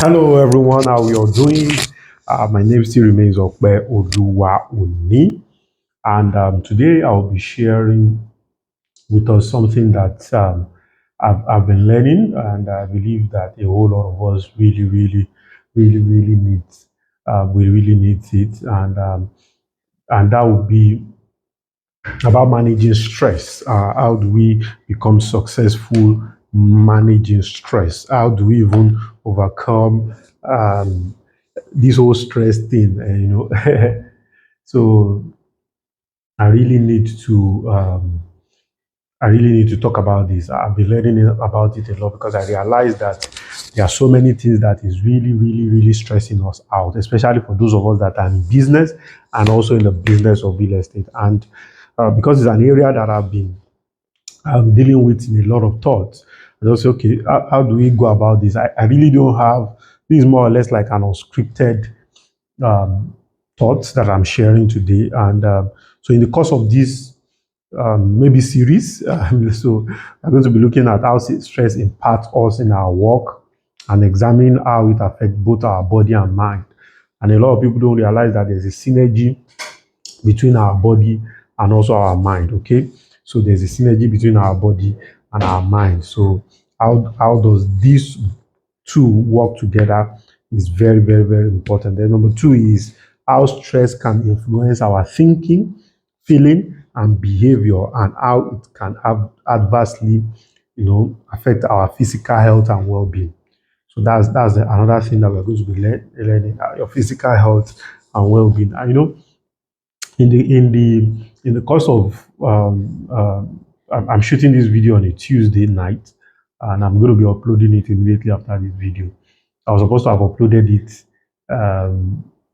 Hello everyone, how we all doing? My name still remains Okpe Oluwa Oni, and today I'll be sharing with us something that I've been learning, and I believe that a whole lot of us really needs. We really need it, and that would be about managing stress. How do we become successful managing stress? How do we even overcome this whole stress thing? So I really need to. I really need to talk about this. I've been learning about it a lot because I realized that there are so many things that is really stressing us out, especially for those of us that are in business and also in the business of real estate. And because it's an area that I've been dealing with in a lot of thoughts. And also, okay, how do we go about this? I really don't have, this is more or less like an unscripted um, thoughts that I'm sharing today. And so in the course of this maybe series, so I'm going to be looking at how stress impacts us in our work and examine how it affects both our body and mind. And a lot of people don't realize that there's a synergy between our body and also our mind. Okay, so there's a synergy between our body and our mind. So how does these two work together is very important. Then number two is how stress can influence our thinking, feeling, and behavior, and how it can have adversely, affect our physical health and well-being. So another thing that we're going to be learning: your physical health and well-being. And in the course of I'm shooting this video on a Tuesday night, and I'm going to be uploading it immediately after this video. I was supposed to have uploaded it.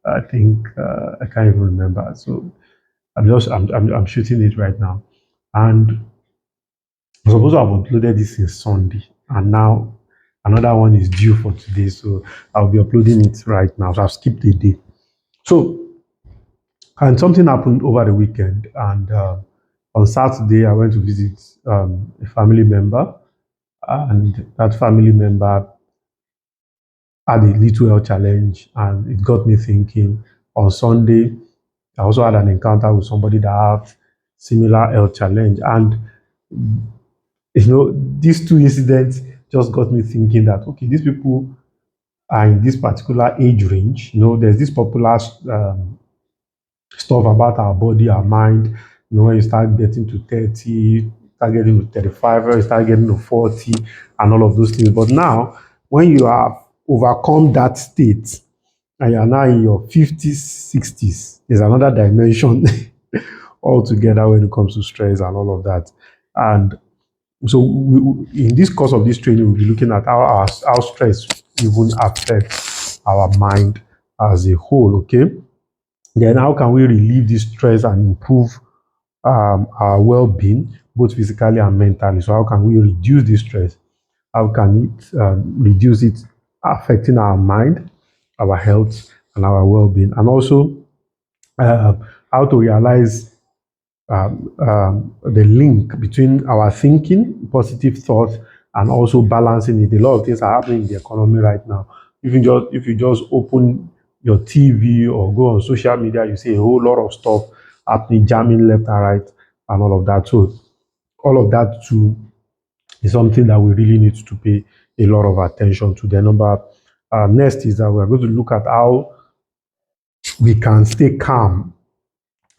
I think I can't even remember. So I'm shooting it right now, and I was supposed to have uploaded this since Sunday, and now another one is due for today. So I'll be uploading it right now. So I've skipped a day. So and something happened over the weekend, and on Saturday I went to visit a family member, and that family member had a little health challenge, and it got me thinking. On Sunday, I also had an encounter with somebody that had similar health challenge, and these two incidents just got me thinking that okay, these people are in this particular age range. There's this popular stuff about our body, our mind. When you start getting to 30, start getting to 35, or you start getting to 40, and all of those things. But now, when you have overcome that state and you are now in your 50s, 60s, there's another dimension altogether when it comes to stress and all of that. And so, in this course of this training, we'll be looking at how stress even affects our mind as a whole. Okay. Then how can we relieve this stress and improve our well-being, both physically and mentally? So how can we reduce this stress? How can it reduce it affecting our mind, our health, and our well-being? And also uh, how to realize the link between our thinking, positive thoughts, and also balancing it. A lot of things are happening in the economy right now. If you just open your TV or go on social media, you see a whole lot of stuff happening, jamming left and right, and all of that. So all of that too is something that we really need to pay a lot of attention to. The number next is that we're going to look at how we can stay calm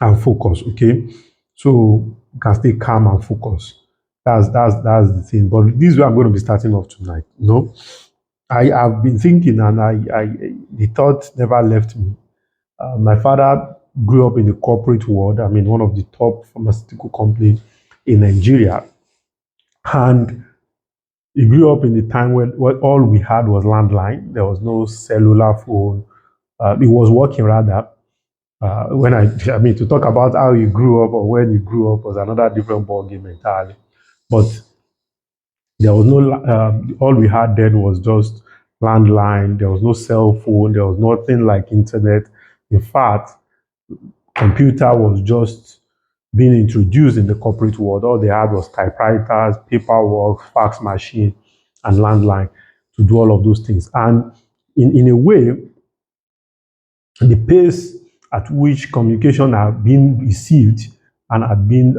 and focus. Okay, so you can stay calm and focus. That's the thing. But this is where I'm going to be starting off tonight. I have been thinking, and I the thought never left me. My father grew up in the corporate world. I mean, one of the top pharmaceutical companies in Nigeria, and he grew up in the time when all we had was landline. There was no cellular phone. It was working rather. I mean, to talk about how you grew up or when you grew up was another different ballgame entirely. But there was no, all we had then was just landline. There was no cell phone. There was nothing like internet. In fact, computer was just being introduced in the corporate world. All they had was typewriters, paperwork, fax machine, and landline to do all of those things. And in a way, the pace at which communication had been received and had been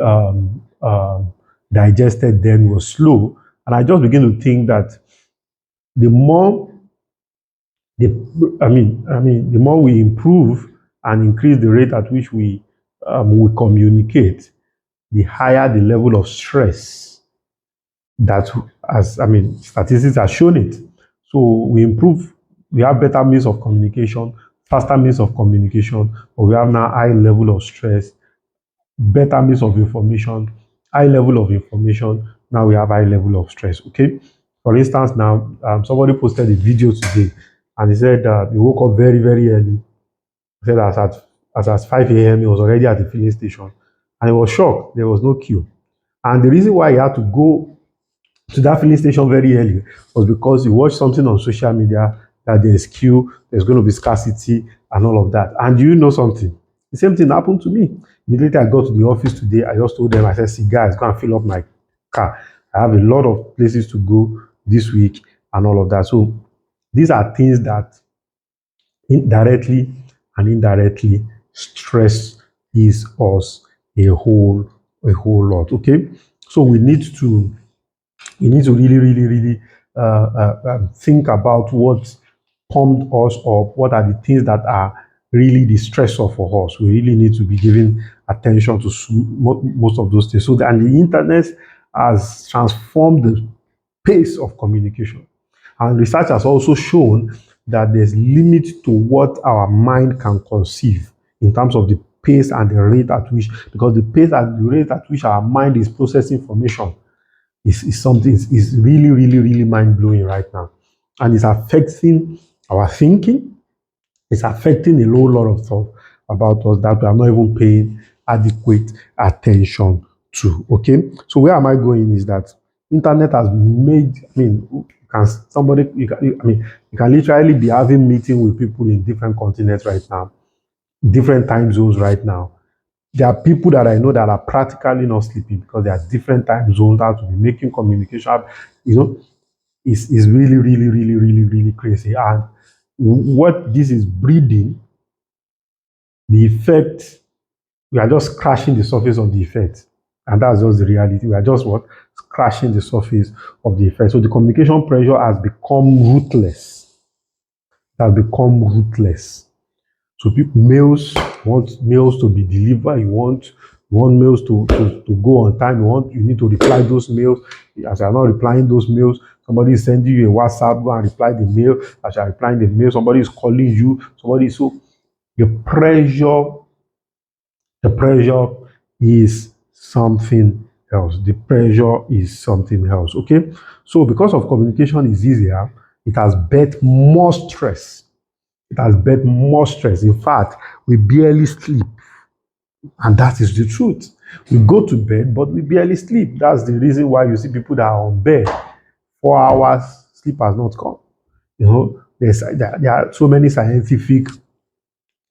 digested then was slow. And I just begin to think that the more the the more we improve and increase the rate at which we communicate, the higher the level of stress that, as statistics have shown it. So we improve, we have better means of communication, faster means of communication, but we have now high level of stress, better means of information, high level of information. Now we have high level of stress. Okay. For instance, now somebody posted a video today, and he said he woke up very very early. He said as at 5 a.m. he was already at the filling station, and he was shocked there was no queue. And the reason why he had to go to that filling station very early was because he watched something on social media that there's queue, there's going to be scarcity, and all of that. And you know something? The same thing happened to me. Immediately I got to the office today, I just told them, I said, see, guys, go and fill up my car. I have a lot of places to go this week and all of that. So these are things that indirectly and indirectly stress is us a whole lot. Okay. So we need to really, really, really think about what pumped us up, what are the things that are really the stressor for us. We really need to be giving attention to most of those things. So, and the internet has transformed the pace of communication. And research has also shown that there's limit to what our mind can conceive in terms of the pace and the rate at which, because the pace and the rate at which our mind is processing information is something is really, really, really mind blowing right now, and it's affecting our thinking. It's affecting a whole lot of stuff about us that we are not even paying adequate attention to. Okay, so where am I going is that internet has made. You can literally be having meeting with people in different continents right now, different time zones right now. There are people that I know that are practically not sleeping because there are different time zones that to be making communication. You know, is really, really, really, really, really crazy. And what this is breeding, the effect, we are just crashing the surface of the effect. And that's just the reality. We are just what? Crashing the surface of the effect. So the communication pressure has become ruthless. It has become ruthless. So people, mails want mails to be delivered. You want mails to go on time. You need to reply those mails. As you are not replying those mails, somebody is sending you a WhatsApp, go and reply the mail. As you are replying the mail, somebody is calling you. So the pressure, the pressure is something else. The pressure is something else. Okay. So because of communication is easier, it has birthed more stress. It has birthed more stress. In fact, we barely sleep. And that is the truth. We go to bed, but we barely sleep. That's the reason why you see people that are on bed 4 hours, sleep has not come. You know, there are so many scientific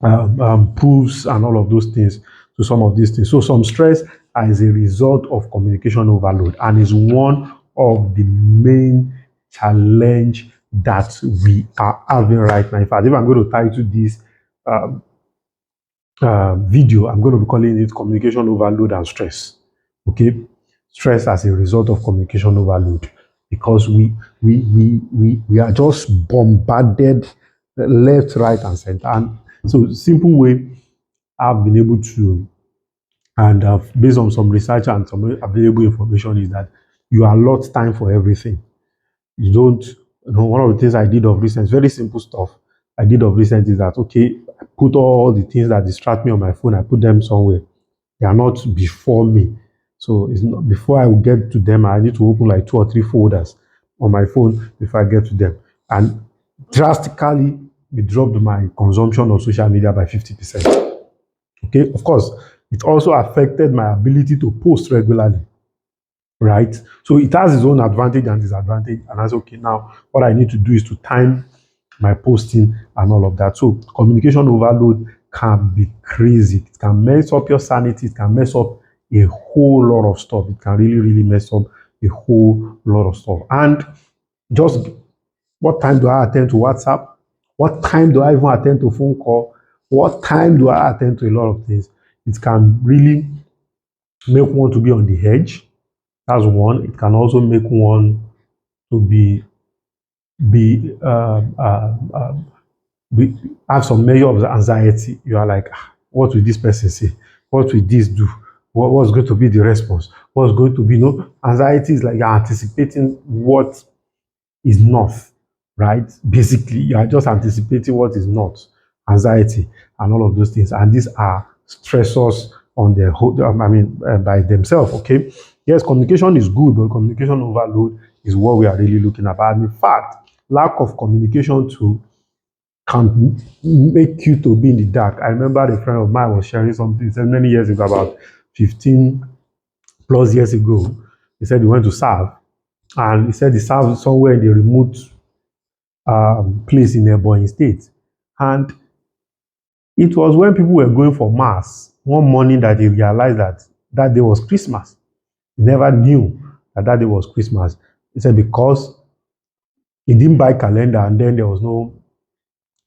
proofs and all of those things to some of these things. So some stress as a result of communication overload and is one of the main challenge that we are having right now. In fact, if I'm going to title this video, I'm going to be calling it communication overload and stress. Okay, stress as a result of communication overload, because we are just bombarded left, right, and center. And so, simple way I've been able to, and based on some research and some available information, is that you allot time for everything. You don't, one of the things I did of recent, very simple stuff I did of recent is that, okay, I put all the things that distract me on my phone, I put them somewhere. They are not before me. So it's not, before I will get to them, I need to open like 2 or 3 folders on my phone before I get to them. And drastically, we dropped my consumption of social media by 50%. Okay, of course, it also affected my ability to post regularly, right? So it has its own advantage and disadvantage. And that's okay. Now, what I need to do is to time my posting and all of that. So communication overload can be crazy. It can mess up your sanity. It can mess up a whole lot of stuff. It can really, really mess up a whole lot of stuff. And just what time do I attend to WhatsApp? What time do I even attend to phone call? What time do I attend to a lot of things? It can really make one to be on the edge. That's one. It can also make one to be be have some measure of anxiety. You are like, what will this person say? What will this do? What's going to be the response? What's going to be no anxiety is like you're anticipating what is not, right? Basically, you are just anticipating what is not. Anxiety and all of those things. And these are stressors on their whole, by themselves, okay? Yes, communication is good, but communication overload is what we are really looking at. And in fact, lack of communication too can make you to be in the dark. I remember a friend of mine was sharing something, he said many years ago, about 15 plus years ago, he said he went to serve, and he said he served somewhere in the remote place in Ebonyi State. And it was when people were going for mass one morning that he realized that that day was Christmas. He never knew that that day was Christmas. He said because he didn't buy calendar, and then there was no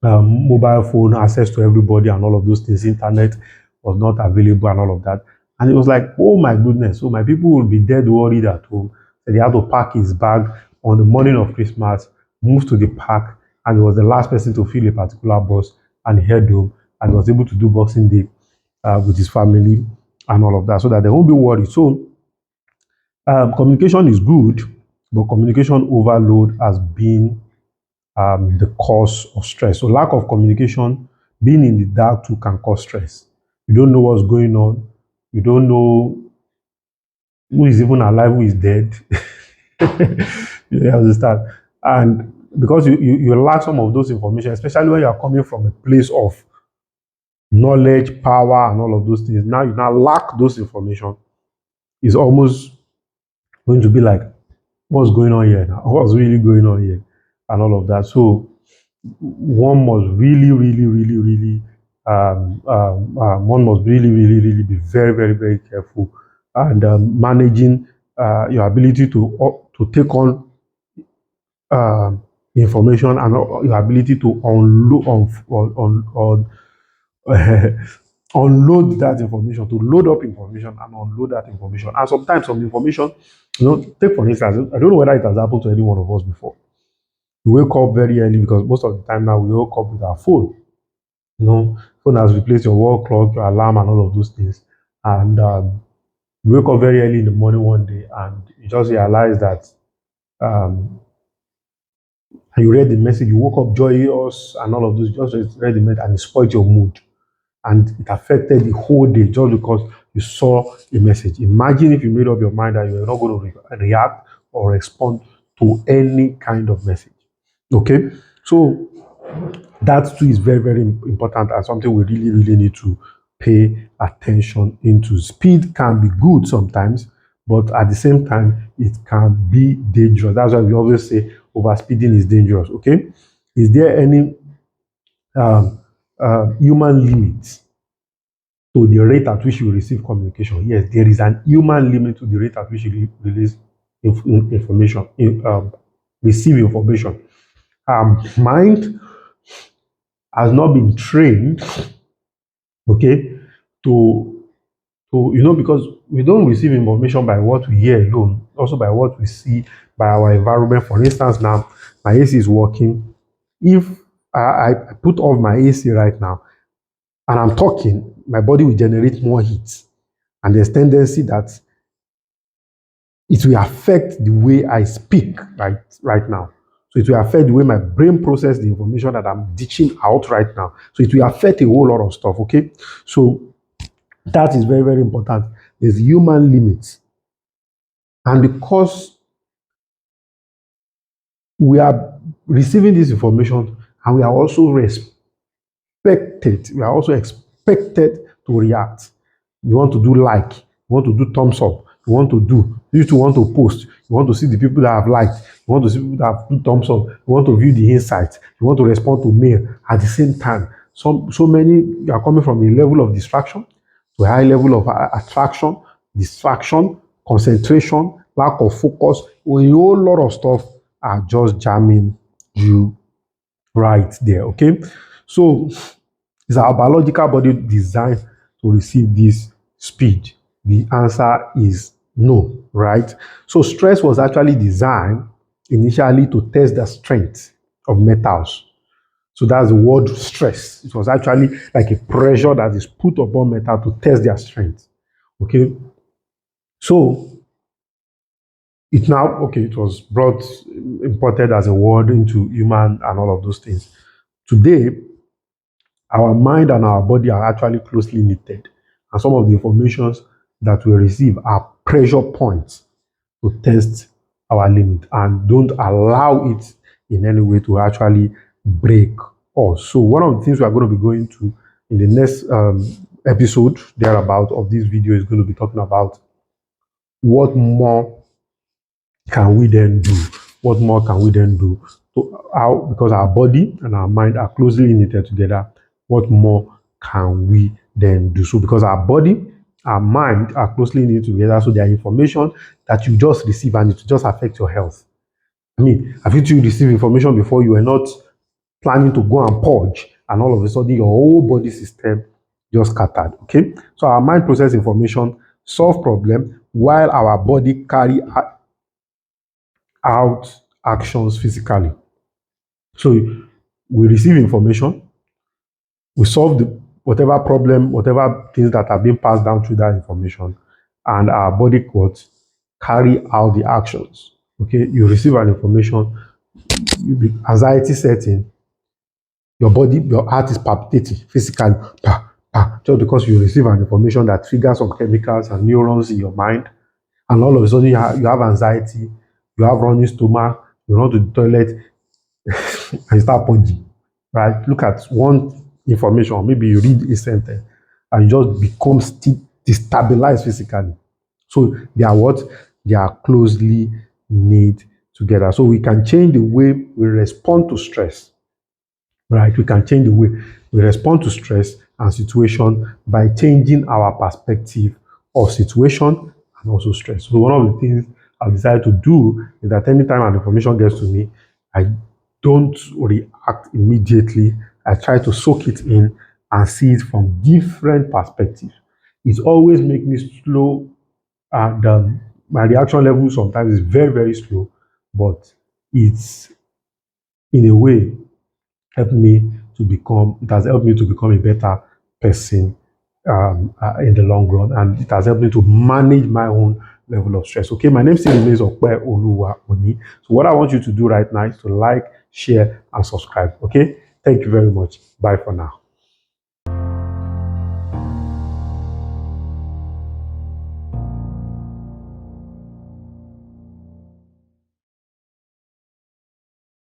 mobile phone access to everybody and all of those things. Internet was not available and all of that. And it was like, oh my goodness. So my people will be dead worried at home. So they had to pack his bag on the morning of Christmas, move to the park, and he was the last person to fill a particular bus and head home, and he was able to do Boxing Day with his family and all of that, so that they won't be worried. So communication is good, but communication overload has been the cause of stress. So lack of communication, being in the dark too, can cause stress. You don't know what's going on. You don't know who is even alive, who is dead. You understand? And because you lack some of those information, especially when you are coming from a place of knowledge, power, and all of those things. Now you now lack those information. It's almost going to be like, what's going on here now? What's really going on here? And all of that. So one must really one must really be very careful, and managing your ability to take on information, and your ability to unload unload that information, to load up information and unload that information. And sometimes some information, take for instance, I don't know whether it has happened to any one of us before. We wake up very early, because most of the time now we wake up with our phone. Phone has replaced your wall clock, your alarm, and all of those things. And you wake up very early in the morning one day, and you just realize that and you read the message, you woke up joyous and all of those, just read the message, and it spoiled your mood. And it affected the whole day just because you saw a message. Imagine if you made up your mind that you were not going to react or respond to any kind of message. Okay? So that too is very important, and something we really need to pay attention into. Speed can be good sometimes, but at the same time, it can be dangerous. That's why we always say overspeeding is dangerous. Okay? Is there any human limit to the rate at which you receive communication? Yes, there is an human limit to the rate at which you release information, receive information. Mind has not been trained, okay, to because we don't receive information by what we hear alone, also by what we see, by our environment. For instance, now my AC is working. If I put off my AC right now and I'm talking, my body will generate more heat, and there's tendency that it will affect the way I speak right now. So it will affect the way my brain processes the information that I'm ditching out right now. So it will affect a whole lot of stuff, okay? So that is very important. There's human limits. And because we are receiving this information, and we are also expected to react. You want to do like, you want to do thumbs up, you want to do, you want to post, you want to see the people that have liked, you want to see people that have put thumbs up, you want to view the insights, you want to respond to mail at the same time. So many are coming from a level of distraction to a high level of attraction, distraction, concentration, lack of focus. A whole lot of stuff are just jamming you right there. Okay, so is our biological body designed to receive this speed? The answer is no, right? So stress was actually designed initially to test the strength of metals. So that's the word stress. It was actually like a pressure that is put upon metal to test their strength. Okay. So it was brought, imported as a word into human and all of those things. Today, our mind and our body are actually closely knitted. And some of the informations that we receive are pressure points to test our limit and don't allow it in any way to actually break us. So one of the things we are going to be going to in the next episode thereabout of this video is going to be talking about what more can we then do? What more can we then do? So how, because our body and our mind are closely knitted together, what more can we then do? So because our body, our mind are closely knitted together, so there are information that you just receive and it just affect your health. I mean, have you received information before you were not planning to go and purge, and all of a sudden your whole body system just scattered? Okay, so our mind process information, solve problem, while our body carry out actions physically. So we receive information, we solve the whatever problem, whatever things that are being passed down through that information, and our body what carry out the actions. Okay, you receive an information, anxiety setting, your body, your heart is palpitating physically, just because you receive an information that triggers some chemicals and neurons in your mind, and all of a sudden you have anxiety, you have running stomach, you run to the toilet, and you start purging, right? Look at one information, maybe you read a sentence, and you just become destabilized physically. So they are what? They are closely knit together. So we can change the way we respond to stress, right? We can change the way we respond to stress and situation by changing our perspective of situation and also stress. So one of the things I've decided to do is that anytime an information gets to me, I don't react immediately. I try to soak it in and see it from different perspectives. It always makes me slow, and my reaction level sometimes is very, very slow, but it's in a way it has helped me to become a better person in the long run, and it has helped me to manage my own level of stress. Okay, my name still remains Okpe Oluwa Oni. So what I want you to do right now is to like, share, and subscribe. Okay, thank you very much. Bye for now.